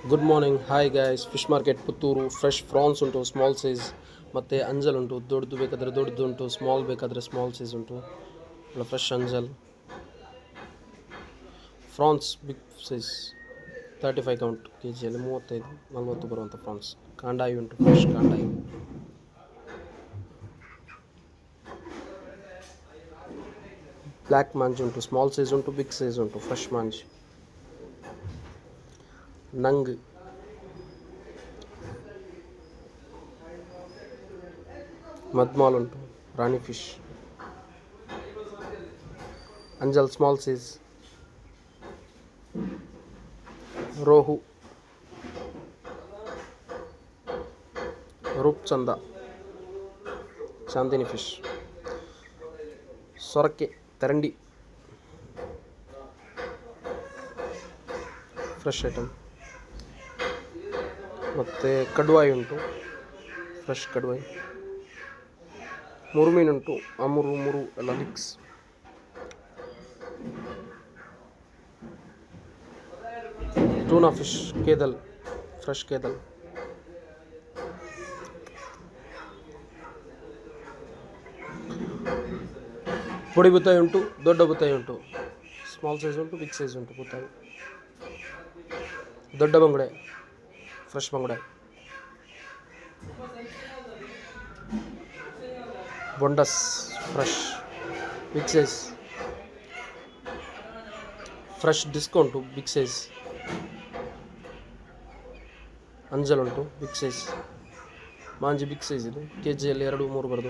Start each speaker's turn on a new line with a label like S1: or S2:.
S1: Good morning. Hi guys, fish market Puttur. Fresh prawns ಉಂಟು, small size. ಮತ್ತು ಅಂಜಲ್ ಉಂಟು, ದೊಡ್ಡದು ಬೇಕಾದರೆ ದೊಡ್ಡದು ಉಂಟು, ಸ್ಮಾಲ್ ಬೇಕಾದರೆ ಸ್ಮಾಲ್ ಸೈಜ್ ಉಂಟು. ಫ್ರೆಶ್ ಅಂಜಲ್, ಫ್ರಾನ್ಸ್ ಬಿಗ್ ಸೈಜ್ 35 ಕೌಂಟ್ ಕೆಜಿಯಲ್ಲಿ 35-40 ಬರುವಂಥ ಫ್ರಾನ್ಸ್. ಕಾಂಡಾಯಿ ಉಂಟು, ಫ್ರೆಶ್ ಕಾಂಡಾಯಿ. ಬ್ಲ್ಯಾಕ್ ಮಾಂಜ್ ಉಂಟು, ಸ್ಮಾಲ್ ಸೈಜ್ ಉಂಟು, ಬಿಗ್ ಸೈಜ್ ಉಂಟು. ಫ್ರೆಶ್ ಮಾಂಜ್. ನಂಗ್, ಮದ್ಮಾಲ್ ಉಂಟು, ರಾಣಿ ಫಿಶ್. ಅಂಜಲ್ ಸ್ಮಾಲ್ ಸೈಜ್. ರೋಹು, ರೂಪ್ಚಂದ, ಚಾಂದಿನಿ ಫಿಶ್. ಸೊರಕೆ, ತೆರಂಡಿ, ಫ್ರೆಶ್ ಐಟಮ್. ಮತ್ತು ಕಡ್ವಾಯಿ ಉಂಟು, ಫ್ರೆಶ್ ಕಡ್ವಾಯಿ. ಮುರುಮೀನುಂಟು, ಮುರು ಎಲ್ಲ ಮಿಕ್ಸ್. ಟೂನಾ ಫಿಶ್, ಕೇದಲ್, ಫ್ರೆಶ್ ಕೇದಲ್. ಪುಡಿ ಬುತ್ತಾಯಿ ಉಂಟು, ದೊಡ್ಡ ಬುತ್ತಾಯಿ ಉಂಟು. ಸ್ಮಾಲ್ ಸೈಜ್ ಉಂಟು, ಬಿಗ್ ಸೈಜ್ ಉಂಟು ಬುತ್ತಾಯಿ. ದೊಡ್ಡ ಬಂಗುಡೆ, ಫ್ರೆಶ್ ಬಂಗುಡೆ. ಬೊಂಡಸ್, fresh, big size. Fresh discount, big size. ಅಂಜಲ್ ಉಂಟು, big size. Manjhi big size ಇದು, ಕೆಜಿಯಲ್ಲಿ 2-3 ಬರೋದು.